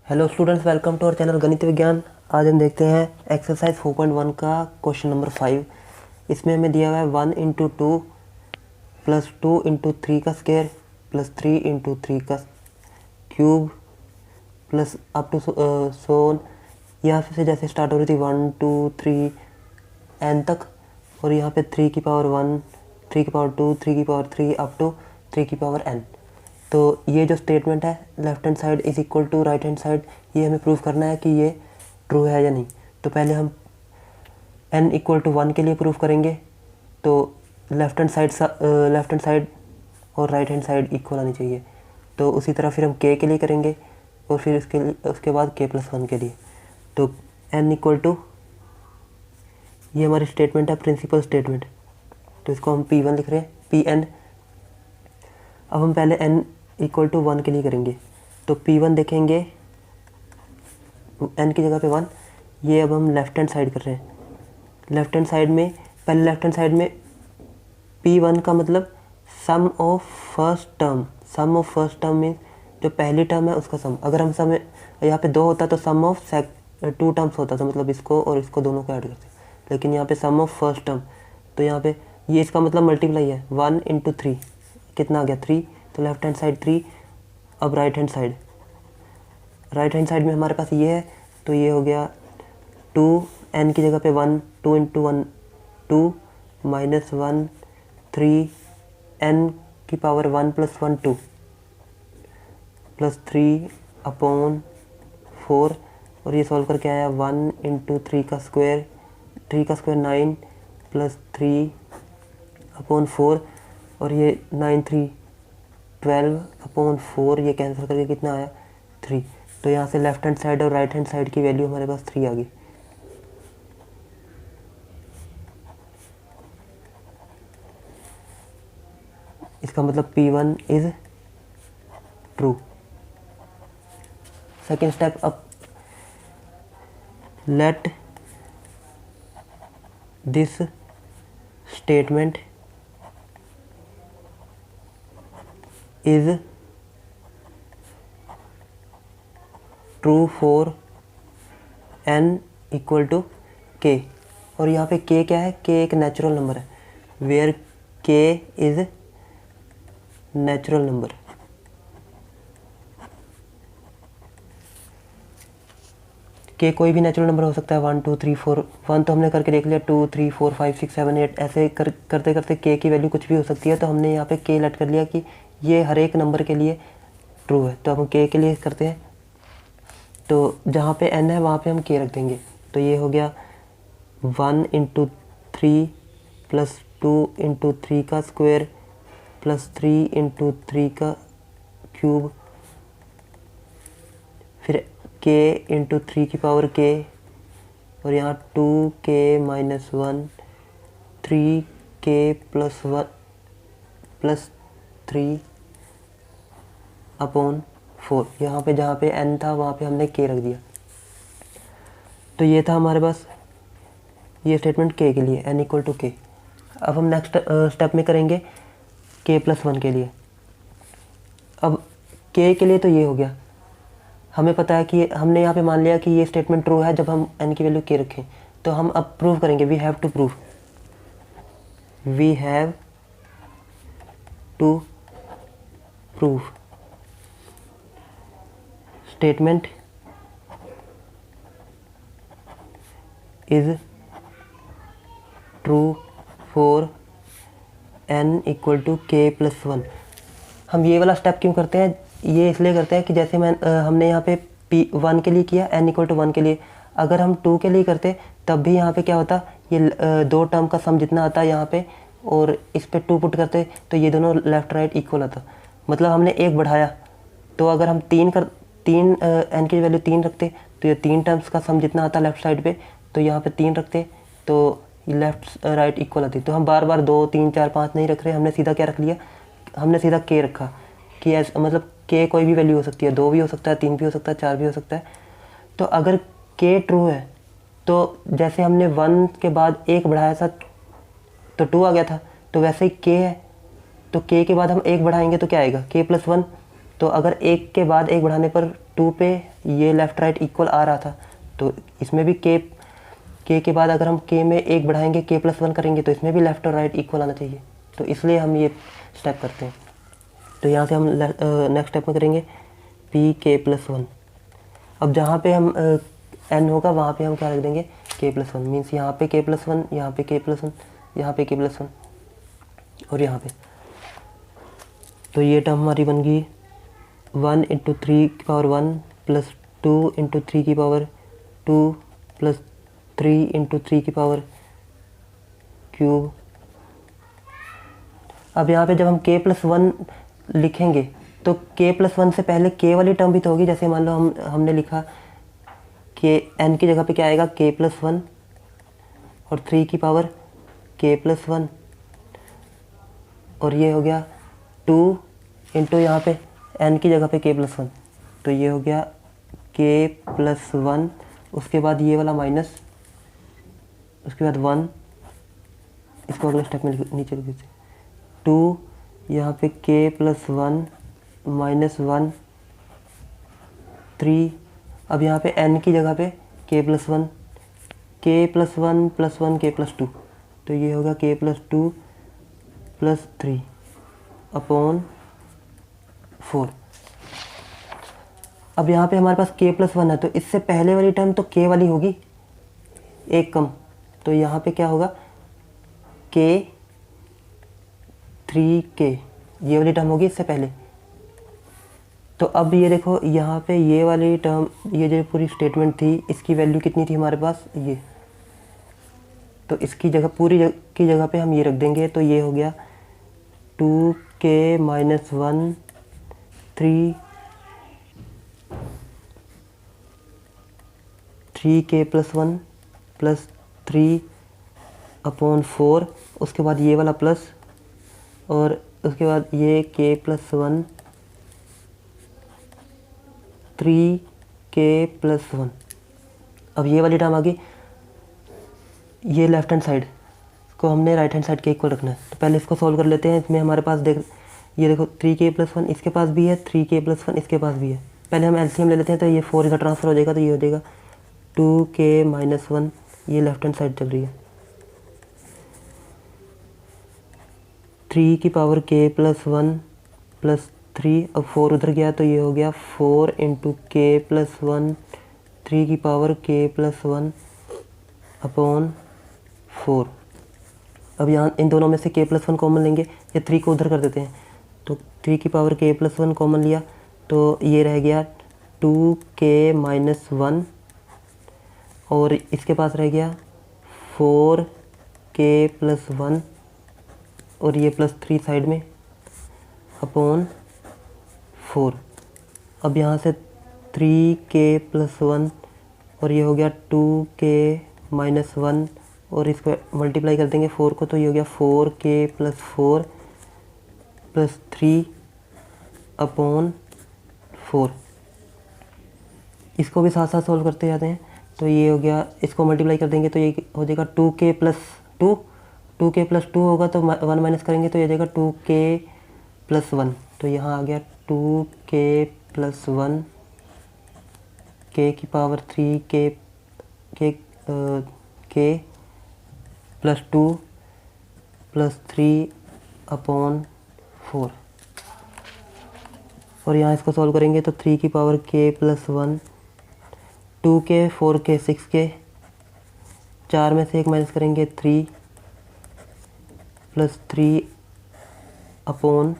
Hello students, welcome to our channel Ganit Vigyan. आज हम देखते हैं एक्सरसाइज 4.1 का क्वेश्चन नंबर 5। इसमें हमें दिया हुआ है 1 इंटू 2 प्लस 2 इंटू 3 का स्क्वायर प्लस 3 इंटू 3 का क्यूब प्लस अप टू सोन। यहाँ से जैसे स्टार्ट हो रही थी 1 2 3 n तक, और यहाँ पे 3 की पावर 1, 3 की पावर 2, 3 की पावर 3 अप टू 3 की पावर n। तो ये जो स्टेटमेंट है left hand side is equal to right hand side, ये हमें प्रूव करना है कि ये ट्रू है या नहीं। तो पहले हम n इक्वल टू 1 के लिए प्रूव करेंगे। तो लेफ्ट हैंड साइड और राइट हैंड साइड इक्वल आनी चाहिए। तो उसी तरह फिर हम k के लिए करेंगे और फिर उसके बाद k+1 के लिए। तो n इक्वल टू, ये हमारी स्टेटमेंट है, प्रिंसिपल स्टेटमेंट। तो इसको हम P1 लिख रहे हैं, Pn। अब हम पहले n इक्वल टू 1 के लिए करेंगे। तो P1 देखेंगे, n की जगह पे 1। ये अब हम लेफ्ट हैंड साइड कर रहे हैं। लेफ्ट हैंड साइड में पहले लेफ्ट हैंड साइड में P1 का मतलब sum of first term. Sum of first term में जो पहली टर्म है उसका सम। अगर हम सम यहाँ पे 2 होता तो सम ऑफ 2 टर्म्स होता था, मतलब इसको और इसको दोनों को ऐड करते। लेकिन यहाँ पे सम ऑफ फर्स्ट टर्म, तो यहाँ पे ये इसका मतलब मल्टीप्लाई है। 1 इंटू 3 कितना आ गया 3। तो लेफ्ट हैंड साइड 3। अब राइट हैंड साइड में हमारे पास ये है, तो ये हो गया 2, n की जगह पे 1, 2 इंटू 1 2 माइनस 1 3, n की पावर 1 प्लस 1 2 प्लस 3 अपॉन 4। और ये सॉल्व करके आया 1 इंटू 3 का स्क्वायर 9 प्लस 3 अपॉन 4। और ये 9 3 12 अपॉन 4, ये कैंसिल करके कितना आया 3। तो यहाँ से लेफ्ट हैंड साइड और राइट हैंड साइड की वैल्यू हमारे पास 3 आ गई। इसका मतलब P1 is true. Second step, अब let this statement is true for n equal to k। और यहाँ पे k क्या है? k एक नेचुरल नंबर है, where k is natural number. k कोई भी नेचुरल नंबर हो सकता है, 1 2 3 4। 1 तो हमने करके देख लिया, 2 3 4 5 6 7 8 ऐसे करते करते k की वैल्यू कुछ भी हो सकती है। तो हमने यहाँ पे k लेट कर लिया कि ये हर एक नंबर के लिए ट्रू है। तो हम k के लिए करते हैं, तो जहाँ पे n है वहाँ पे हम k रख देंगे। तो ये हो गया 1 इंटू 3 प्लस 2 इंटू 3 का स्क्वायर प्लस 3 इंटू 3 का क्यूब, फिर k इंटू 3 की पावर k, और यहाँ 2k minus 1 3k plus 1 plus 3 upon 4। यहाँ पे जहाँ पे n था वहाँ पे हमने k रख दिया। तो ये था हमारे पास ये स्टेटमेंट k के लिए, n इक्वल टू k। अब हम नेक्स्ट स्टेप में करेंगे k+1 के लिए। अब k के लिए तो ये हो गया, हमें पता है कि हमने यहाँ पे मान लिया कि ये स्टेटमेंट ट्रू है जब हम n की वैल्यू k रखें। तो हम अब प्रूव करेंगे, we have to prove statement is true for n equal to k+1। हम ये वाला स्टेप क्यों करते हैं? ये इसलिए करते हैं कि जैसे हमने यहाँ पे P1 के लिए किया, n इक्वल टू 1 के लिए। अगर हम 2 के लिए करते तब भी यहाँ पे क्या होता, ये दो टर्म का सम जितना आता है यहाँ पे, और इस पे 2 पुट करते तो ये दोनों लेफ्ट राइट इक्वल आता। मतलब हमने एक बढ़ाया, तो अगर हम n की वैल्यू 3 रखते तो ये 3 टर्म्स का सम जितना आता लेफ्ट साइड पे, तो यहाँ पे 3 रखते तो लेफ्ट राइट इक्वल आती। तो हम बार बार 2 3 4 5 नहीं रख रहे, हमने सीधा क्या रख लिया, हमने सीधा k रखा कि मतलब k कोई भी वैल्यू हो सकती है, 2 भी हो सकता है, 3 भी हो सकता है, 4 भी हो सकता है। तो अगर k ट्रू है तो जैसे हमने 1 के बाद 1 बढ़ाया था तो 2 आ गया था, तो वैसे ही k है, तो k के बाद हम 1 बढ़ाएंगे तो क्या आएगा, k+1। तो अगर एक के बाद एक बढ़ाने पर 2 पे ये लेफ़्ट राइट इक्वल आ रहा था, तो इसमें भी के के बाद अगर हम के में एक बढ़ाएंगे, के प्लस 1 करेंगे, तो इसमें भी लेफ़्ट और राइट इक्वल आना चाहिए। तो इसलिए हम ये स्टेप करते हैं। तो यहाँ से हम नेक्स्ट स्टेप में करेंगे पी के प्लस 1। अब जहाँ पे हम एन होगा वहाँ पे हम क्या रख देंगे, के प्लस 1। मीन्स यहाँ पे के प्लस 1, यहाँ पे के प्लस 1, यहाँ पे के प्लस 1 और यहाँ पे। तो ये टर्म हमारी बन गई 1 × 3 की पावर 1 प्लस 2 × 3 की पावर 2 प्लस 3 × 3 की पावर क्यूब। अब यहाँ पे जब हम k प्लस 1 लिखेंगे तो k प्लस 1 से पहले k वाली टर्म भी तो होगी। जैसे मान लो हमने लिखा k, n की जगह पे क्या आएगा, k प्लस 1 और 3 की पावर k प्लस 1 और ये हो गया 2 इंटू यहाँ पे n की जगह पे k प्लस 1। तो ये हो गया k प्लस 1, उसके बाद ये वाला माइनस, उसके बाद 1, इसको अगले स्टेप में नीचे लिख दीजिए 2, यहाँ पे k प्लस 1 माइनस 1 3। अब यहाँ पे n की जगह पे k plus 1, k plus 1 plus 1 k plus 2। तो ये होगा k प्लस 2 प्लस 3 अपॉन 4। अब यहाँ पे हमारे पास k प्लस 1 है, तो इससे पहले वाली टर्म तो k वाली होगी, एक कम। तो यहाँ पे क्या होगा, k 3k, ये वाली टर्म होगी इससे पहले। तो अब ये देखो यहाँ पे ये वाली टर्म, ये जो पूरी स्टेटमेंट थी, इसकी वैल्यू कितनी थी हमारे पास, ये। तो इसकी जगह की जगह पे हम ये रख देंगे। तो ये हो गया 2k minus 1 3k plus 1 plus 3 upon 4, उसके बाद ये वाला प्लस और उसके बाद ये k प्लस 1 3k प्लस 1। अब ये वाली टर्म आ गई, ये लेफ्ट हैंड साइड को हमने राइट हैंड साइड के इक्वल रखना है। तो पहले इसको सॉल्व कर लेते हैं। इसमें हमारे पास ये देखो 3k प्लस 1 इसके पास भी है, 3k प्लस 1 इसके पास भी है। पहले हम एलसीएम ले लेते हैं। तो ये 4 इधर ट्रांसफर हो जाएगा, तो ये हो जाएगा 2k माइनस 1, ये लेफ्ट हैंड साइड चल रही है, 3 की पावर k प्लस 1 प्लस 3। अब 4 उधर गया तो ये हो गया 4 × k प्लस 1 3 की पावर k प्लस 1 अपॉन 4। अब यहाँ इन दोनों में से k प्लस 1 कॉमन लेंगे, ये 3 को उधर कर देते हैं। तो 3 की पावर k प्लस 1 कॉमन लिया तो ये रह गया 2k माइनस 1 और इसके पास रह गया 4k प्लस 1 और ये प्लस 3 साइड में अपॉन 4। अब यहाँ से 3k प्लस 1 और ये हो गया 2k माइनस 1 और इसको मल्टीप्लाई कर देंगे 4 को, तो ये हो गया 4k प्लस 4 प्लस 3 अपॉन 4। इसको भी साथ साथ सॉल्व करते जाते हैं। तो ये हो गया, इसको मल्टीप्लाई कर देंगे तो ये हो जाएगा 2k प्लस 2, 2k प्लस 2 होगा तो 1 माइनस करेंगे तो ये जाएगा 2k प्लस 1। तो यहाँ आ गया 2k प्लस 1 k की power 3 k plus 2 plus 3 upon 4। और यहाँ इसको सॉल्व करेंगे तो 3 की power k plus 1, 2k 4k 6k, 4 में से 1 माइनस करेंगे 3 प्लस 3 अपॉन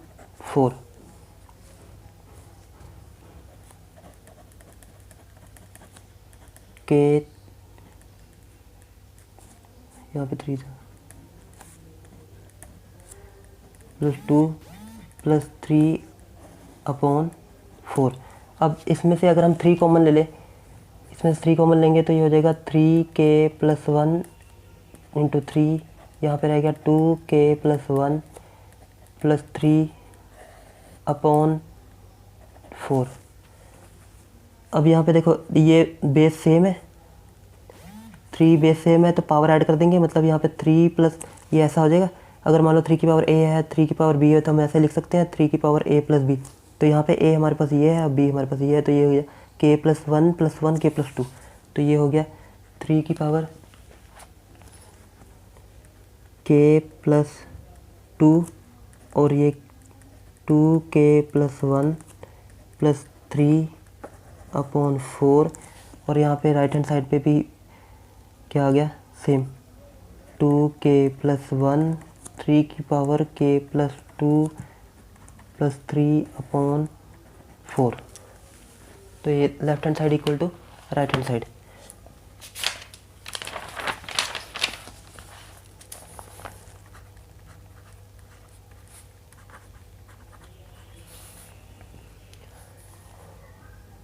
4। के यहाँ पे 3 था प्लस 2 प्लस 3 अपॉन 4। अब इसमें से अगर हम 3 कॉमन ले लें, इसमें से 3 कॉमन लेंगे तो ये हो जाएगा 3k प्लस 1 इंटू 3, यहाँ पे रहेगा 2k प्लस 1 प्लस 3 अपॉन 4। अब यहाँ पे देखो ये बेस सेम है, 3 बेस सेम है तो पावर ऐड कर देंगे, मतलब यहाँ पे 3 प्लस ये ऐसा हो जाएगा। अगर मान लो 3 की पावर a है, 3 की पावर b है तो हम ऐसे लिख सकते हैं 3 की पावर a प्लस b। तो यहाँ पे a हमारे पास ये है, b हमारे पास ये है, तो ये हो गया k + 1 k + 2, तो ये हो गया 3 की पावर k + 2 और ये 2k + 1 + 3/4 और यहाँ पे राइट हैंड साइड पे भी क्या आ गया सेम 2k + 1 3 की पावर k + 2 + 3/4, तो ये left hand side equal to right hand side.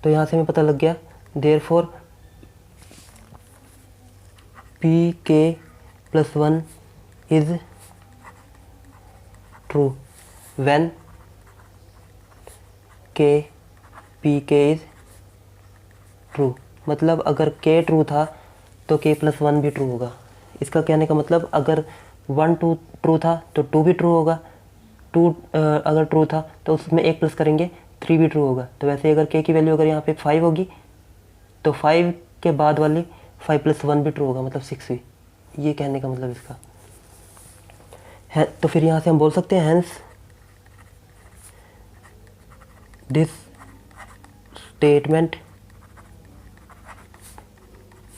तो यहाँ से हमें पता लग गया therefore pk + 1 is true when pk is true, मतलब अगर k ट्रू था तो k + 1 भी ट्रू होगा। इसका कहने का मतलब अगर 1 2 ट्रू था तो 2 भी ट्रू होगा, 2 अगर ट्रू था तो उसमें 1 प्लस करेंगे 3 भी ट्रू होगा। तो वैसे अगर k की वैल्यू अगर यहाँ पे 5 होगी तो 5 के बाद वाली 5 + 1 भी ट्रू होगा, मतलब 6 भी। ये कहने का मतलब इसका है। तो फिर यहाँ से हम बोल सकते हैं hence this statement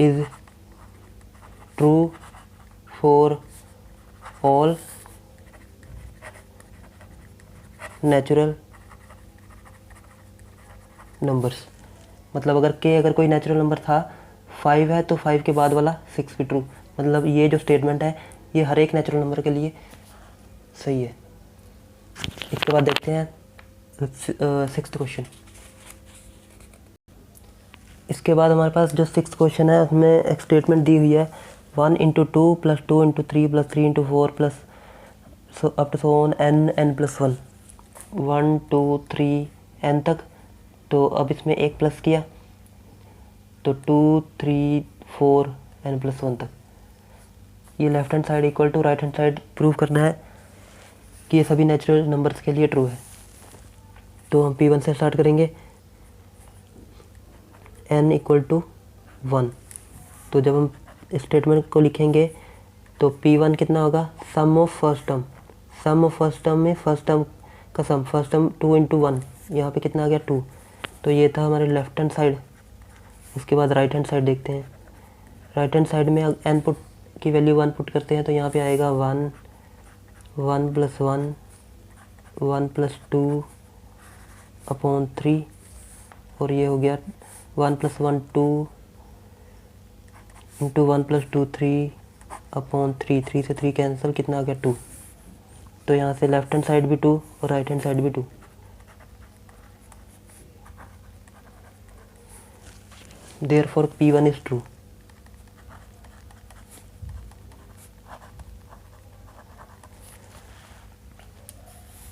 is true for all natural numbers, मतलब अगर कोई नेचुरल नंबर था 5 है तो 5 के बाद वाला 6 भी ट्रू, मतलब ये जो स्टेटमेंट है ये हर एक नेचुरल नंबर के लिए सही है। इसके बाद देखते हैं 6th क्वेश्चन। इसके बाद हमारे पास जो 6th क्वेश्चन है उसमें एक स्टेटमेंट दी हुई है 1 × 2 + 2 × 3 + 3 × 4 plus up to so on n + 1 1 2 3 n तक। तो अब इसमें एक प्लस किया तो 2 3 4 n + 1 तक। ये left hand side equal to right hand side prove करना है कि ये सभी नेचुरल नंबर्स के लिए ट्रू है। तो हम p1 से स्टार्ट करेंगे n = 1। तो जब हम स्टेटमेंट को लिखेंगे तो p1 कितना होगा sum of first term, sum of first term में फर्स्ट टर्म का सम, फर्स्ट टर्म 2 × 1, यहाँ पे कितना आ गया 2। तो ये था हमारे लेफ्ट हैंड साइड। उसके बाद राइट हैंड साइड देखते हैं। राइट हैंड साइड में n पुट की वैल्यू 1 पुट करते हैं तो यहाँ पे आएगा 1 1 + 1 1 + 2/3 और ये हो गया 1 + 1 2 × 1 + 2 3/3, 3 से 3 कैंसिल, कितना आ गया 2। तो यहाँ से लेफ्ट हैंड साइड भी 2 और राइट हैंड साइड भी 2। Therefore p1 is true.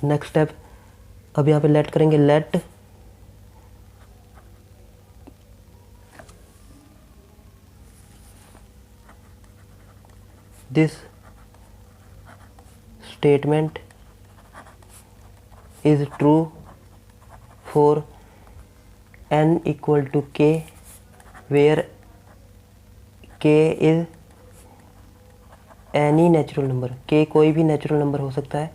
Next step, अब यहाँ पे लेट करेंगे, let this statement is true for n = k where k is any natural number. k कोई भी नेचुरल नंबर हो सकता है,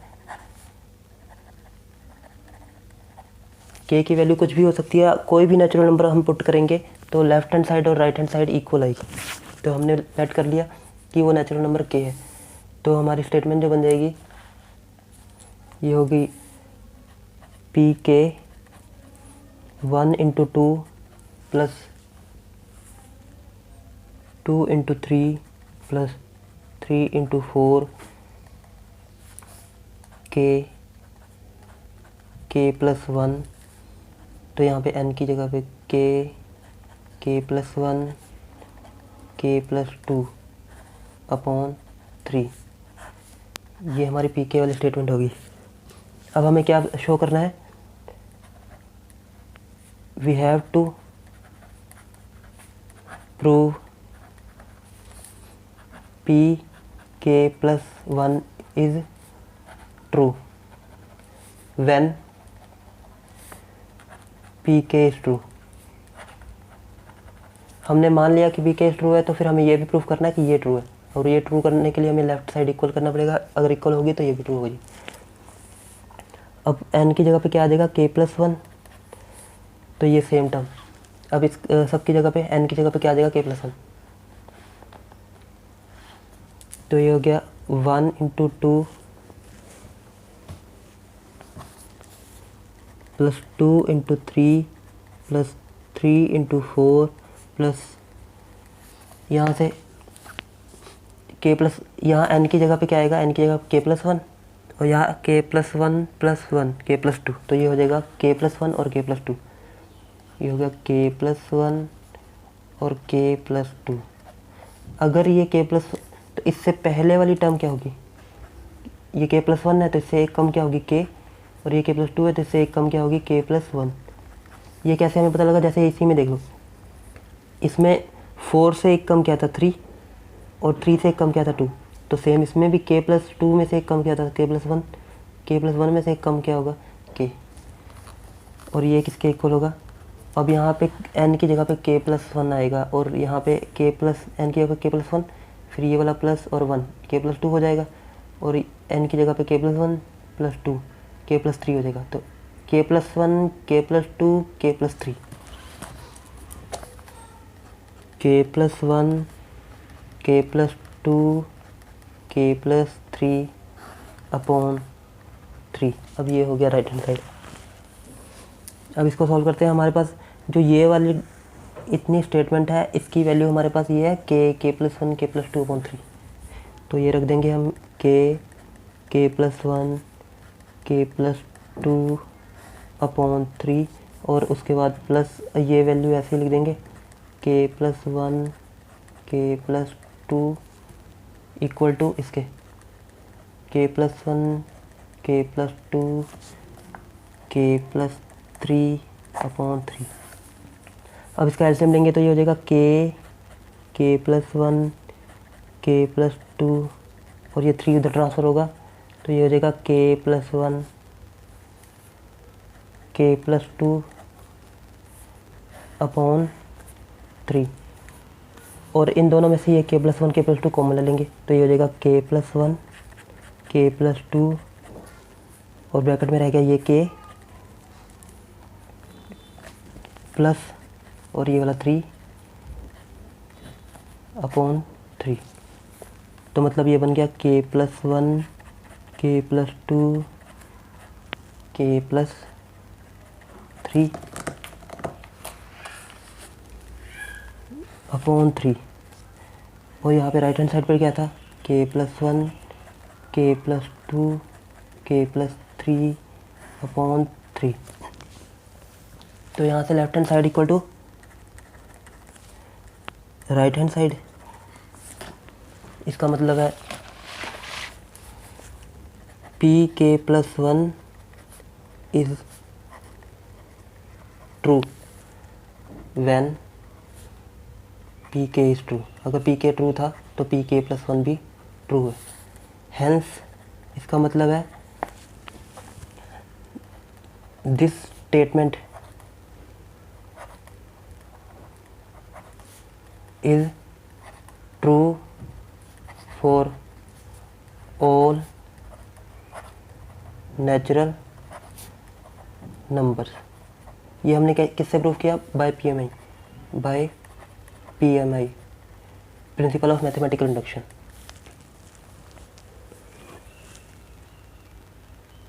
k की वैल्यू कुछ भी हो सकती है, कोई भी नेचुरल नंबर हम पुट करेंगे तो लेफ्ट हैंड साइड और राइट हैंड साइड इक्वल आएगी। तो हमने लेट कर लिया कि वो नेचुरल नंबर k है। तो हमारी स्टेटमेंट जो बन जाएगी ये होगी pk 1 × 2 + 2 × 3 + 3 × 4 k + 1। तो यहाँ पे n की जगह पे k + 1 k + 2/3, ये हमारी pk वाली स्टेटमेंट होगी। अब हमें क्या शो करना है, we have to prove pk + 1 is true when P K is true. हमने मान लिया कि पी के इज़ ट्रू है, तो फिर हमें ये भी प्रूफ करना है कि ये ट्रू है, और ये ट्रू करने के लिए हमें लेफ्ट साइड इक्वल करना पड़ेगा। अगर इक्वल होगी तो ये भी ट्रू होगी। अब n की जगह पे क्या आ जाएगा, k+1, तो ये सेम टर्म। अब इस सब की जगह पे n की जगह पे क्या आ जाएगा, k+1, तो ये हो गया 1 × 2 प्लस 2 × 3 प्लस 3 × 4 प्लस यहाँ से k प्लस, यहाँ n की जगह पे क्या आएगा, n की जगह k+1, और यहाँ k+1 + 1 k+2, तो ये हो जाएगा k+1 और k+2, ये हो गया k+1 और k+2। अगर ये तो इससे पहले वाली टर्म क्या होगी, ये k+1 है तो इससे एक कम क्या होगी k, और ये k+2 है तो इससे एक कम क्या होगी k+1। ये कैसे हमें पता लगा, जैसे इसी में देख लो, इसमें 4 से एक कम क्या था 3, और 3 से एक कम क्या था 2, तो सेम इसमें भी k+2 में से एक कम क्या था k+1, k+1 में से एक कम क्या होगा k, और ये किसके इक्वल होगा। अब यहाँ पे n की जगह पे k+1 आएगा, और यहाँ पे n की जगह पे k+1, फिर ये वाला प्लस और 1 k+2 हो जाएगा, और n की जगह पे k+1 + 2 k+3 हो जाएगा, तो k+1 k+2 k+3, k+1 k+2 k+3 upon 3। अब ये हो गया राइट हैंड साइड। अब इसको सॉल्व करते हैं। हमारे पास जो ये वाली इतनी स्टेटमेंट है, इसकी वैल्यू हमारे पास ये है k+1 k+2 अपॉन 3, तो ये रख देंगे हम k+1 k+2 अपॉन 3, और उसके बाद प्लस ये वैल्यू ऐसे ही लिख देंगे k+1 k+2 इक्वल टू इसके k+1 k+2 k+3 अपॉन 3। अब इसका एलसीएम लेंगे तो ये हो जाएगा k+1 k+2, और ये 3 उधर ट्रांसफ़र होगा, तो ये हो जाएगा k+1 k+2 अपॉन 3, और इन दोनों में से ये k+1 k+2 कॉमन ले लेंगे, तो ये हो जाएगा k+1 k+2, और ब्रैकेट में रह गया ये k प्लस और ये वाला 3 अपॉन 3, तो मतलब ये बन गया k+1 k+2 k+3 अपॉन 3, और यहाँ पे राइट हैंड साइड पर क्या था, k+1 k+2 k+3 अपॉन 3, तो यहाँ से left hand side equal to right hand side, इसका मतलब है pk+1 is true when pk is true. अगर pk ट्रू था तो pk+1 भी ट्रू है। हेंस इसका मतलब है this statement is true for all natural numbers। ये हमने किससे प्रूव किया, by PMI, principle of mathematical induction.